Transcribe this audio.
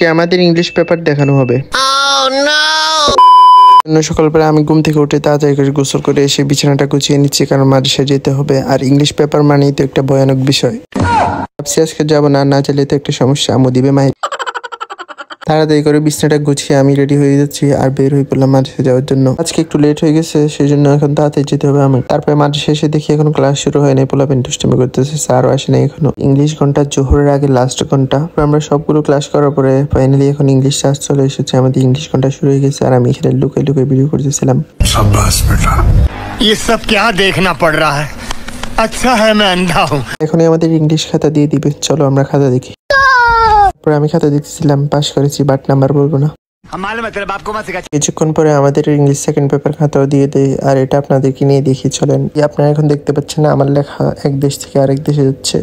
আজকে আমাদের English paper দেখানো হবে। সকালবেলা আমি ঘুম থেকে উঠে তাড়াতাড়ি করে গোসল করে এসে বিছানাটা গুছিয়ে নিচ্ছি, কারণ মাদ্রাসায় যেতে হবে। আর ইংলিশ পেপার মানেই তো একটা ভয়ানক বিষয়। ভাবছি আজকে যাবো না যেলে তো একটা সমস্যা, আমু দিবে মাই। তাড়াতাড়ি করে বিছানাটা গুছিয়ে আমি রেডি হয়ে যাচ্ছি আর বের হয়ে পড়লাম মাদ্রাসায় যাওয়ার জন্য। আজকে একটু লেট হয়ে গেছে, সেই জন্য এখন তাড়াতাড়ি যেতে হবে আমার। তারপরে মাদ্রাসায় এসে দেখি এখন ক্লাস শুরু হয়নি, পোলাপেন দুষ্টামি করতেছে, স্যারও আসে নাই এখনো। ইংলিশ ঘন্টা জোহরের আগে লাস্ট ঘন্টা। আমরা সবগুলো ক্লাস করার পরে ফাইনালি এখন ইংলিশ ক্লাস চলে এসেছে, আমাদের ইংলিশ ঘন্টা শুরু হয়ে গেছে। আর আমি এখানে লুকিয়ে লুকিয়ে ভিডিও করতেছিলাম। शाबाश बेटा, ये सब क्या देखना पड़ रहा है, अच्छा है मैं अंधा हूँ। এখনই আমাদের ইংলিশ খাতা দিয়ে দিবে, চলো আমরা খাতা দেখি। তারপরে আমি খাতা দেখতেছিলাম, পাস করেছি, বাট নাম্বার বলবো না। কিছুক্ষণ পরে আমাদের ইংলিশ সেকেন্ড পেপার খাতাও দিয়ে দেয়। আর এটা আপনাদেরকে নিয়ে দেখি, চলেন। আপনারা এখন দেখতে পাচ্ছেন আমার লেখা এক দেশ থেকে আরেক দেশে যাচ্ছে।